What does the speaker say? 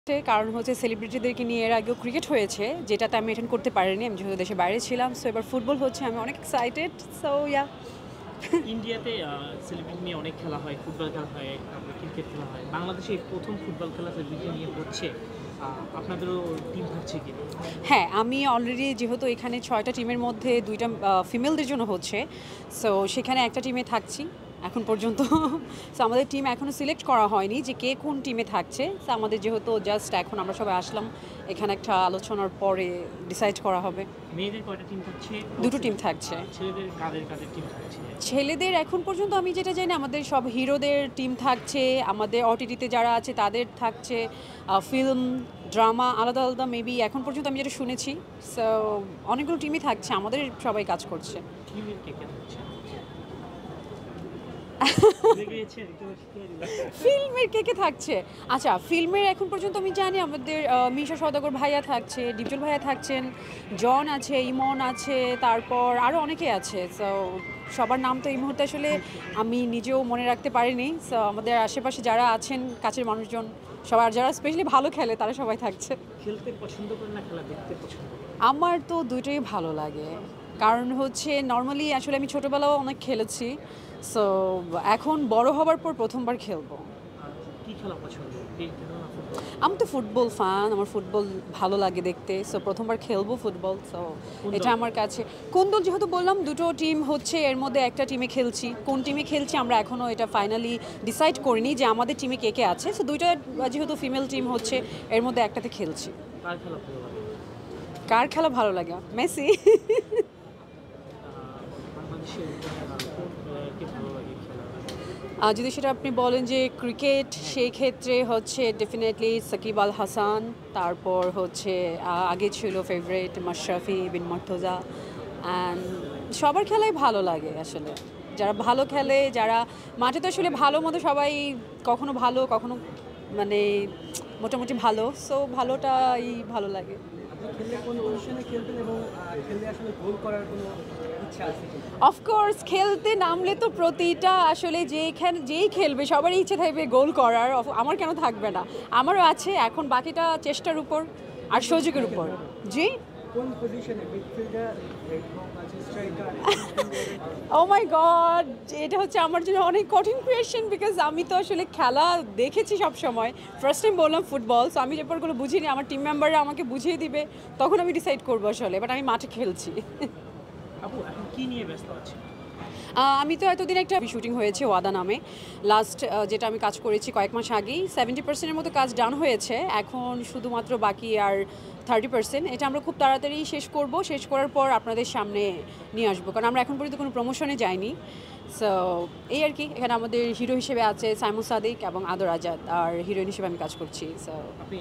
কারণ হচ্ছে সেলিব্রিটিদেরকে নিয়ে এর আগেও ক্রিকেট হয়েছে, যেটাতে আমি অ্যাটেন্ড করতে পারিনি। আমি যেহেতু দেশের বাইরে ছিলাম, সো এবার ফুটবল হচ্ছে, আমি অনেক এক্সাইটেড। So yeah. ইন্ডিয়াতে সেলিব্রিটি নিয়ে অনেক খেলা হয়, ফুটবল খেলা হয়, তারপরে ক্রিকেট খেলা হয়। বাংলাদেশে এই প্রথম ফুটবল খেলা সেলিব্রিটি নিয়ে হচ্ছে। আপনাদেরও টিম থাকছে কি? হ্যাঁ, আমি অলরেডি যেহেতু এখানে ৬টা টিমের মধ্যে ২টা ফিমেলদের জন্য হচ্ছে, সো সেখানে একটা টিমে থাকছি এখন পর্যন্ত। সো আমাদের টিম এখনও সিলেক্ট করা হয়নি যে কে কোন টিমে থাকছে। সো আমাদের যেহেতু জাস্ট এখন আমরা সবাই আসলাম, এখানে একটা আলোচনার পরে ডিসাইড করা হবে। মেয়েদের কয়টা টিম থাকছে? দুটো টিম থাকছে। ছেলেদের কাদের কাদের টিম থাকছে? ছেলেদের এখন পর্যন্ত আমি যেটা জানি, আমাদের সব হিরোদের টিম থাকছে, আমাদের ওটিটিতে যারা আছে তাদের থাকছে, ফিল্ম, ড্রামা আলাদা আলাদা মেবি এখন পর্যন্ত আমি যেটা শুনেছি। সো অনেকগুলো টিমই থাকছে, আমাদের সবাই কাজ করছে। ফিল্মের কে কে থাকছে? ফিল্মের কে কে থাকছে? আচ্ছা, ফিল্মের এখন পর্যন্ত আমি জানি আমাদের মিশা সওদাগর ভাইয়া থাকছে, ডিপজল ভাইয়া থাকছেন, জন আছে, ইমন আছে, তারপর আরও অনেকে আছে। সো সবার নাম তো এই মুহূর্তে আসলে আমি নিজেও মনে রাখতে পারিনি। সো আমাদের আশেপাশে যারা আছেন, কাছের মানুষজন, সবার যারা স্পেশালি ভালো খেলে তারা সবাই থাকছে। খেলতে পছন্দ করেন না খেলা দেখতে পছন্দ করেন? আমার তো দুটোই ভালো লাগে। কারণ হচ্ছে নর্মালি আসলে আমি ছোটোবেলাও অনেক খেলেছি। সো এখন বড় হবার পর প্রথমবার খেলবো। আর কি খেলা পছন্দ? ক্রিকেট না ফুটবল? আমি তো ফুটবল ফান, আমার ফুটবল ভালো লাগে দেখতে। সো প্রথমবার খেলবো ফুটবল। সো কোন এটা দল? আমার কাছে কোন দল, যেহেতু বললাম দুটো টিম হচ্ছে, এর মধ্যে একটা টিমে খেলছি। কোন টিমে খেলছি আমরা এখনও এটা ফাইনালি ডিসাইড করিনি যে আমাদের টিমে কে কে আছে। সো দুইটা যেহেতু ফিমেল টিম হচ্ছে, এর মধ্যে একটাতে খেলছি। কার খেলা ভালো লাগে? কার খেলা ভালো লাগে? মেসি। বাংলাদেশের কোন প্লেয়ারকে ভালো লাগে খেলা? যদি সেটা আপনি বলেন যে ক্রিকেট, সেই ক্ষেত্রে হচ্ছে ডেফিনেটলি সাকিব আল হাসান। তারপর হচ্ছে আগে ছিল favourite Mashrafe bin Mortaza. And সবার খেলাই ভালো লাগে আসলে। যারা ভালো খেলে, যারা মাঠে তো আসলে ভালো মতো সবাই, কখনো ভালো কখনো মানে মোটামুটি ভালো। সো ভালোটাই ভালো লাগে। আপনি খেললে কোন পজিশনে খেলতেন এবং খেললে আসলে গোল করার কোনো ইচ্ছা আছে কি? অফকোর্স খেলতে নামলে তো প্রতিটা আসলে যেই খেলবে সবারই ইচ্ছে থাকবে গোল করার। আমার কেন থাকবে না? আমারও আছে, এখন বাকিটা চেষ্টার উপর আর সুযোগের উপর। জি। কোন পজিশনে মিডফিল্ডার এবং স্ট্রাইকার? ও মাই গড, এটা হচ্ছে আমার জন্য অনেক কঠিন কোয়েশ্চেন, বিকজ আমি তো আসলে খেলা দেখেছি সব সময়। ফার্স্ট টাইম বললাম ফুটবল, সো আমি ব্যাপারগুলো বুঝিনি। আমার টিম মেম্বাররা আমাকে বুঝিয়ে দিবে, তখন আমি ডিসাইড করবো আসলে। বাট আমি মাঠে খেলছি। আপু এখন কি নিয়ে ব্যস্ত আছেন? আমি তো এতদিন একটা শুটিং হয়েছে ওয়াদা নামে, লাস্ট যেটা আমি কাজ করেছি কয়েক মাস আগেই। 70%-এর মতো কাজ ডান হয়েছে, এখন শুধুমাত্র বাকি আর 30%। এটা আমরা খুব তাড়াতাড়ি শেষ করব। শেষ করার পর আপনাদের সামনে নিয়ে আসবো, কারণ আমরা এখন পর্যন্ত কোনো প্রমোশনে যাইনি। সো এই আর কি। এখানে আমাদের হিরো হিসেবে আছে সাইমুন সাদিক এবং আদর আজাদ, আর হিরোইন হিসেবে আমি কাজ করছি। সো আপনি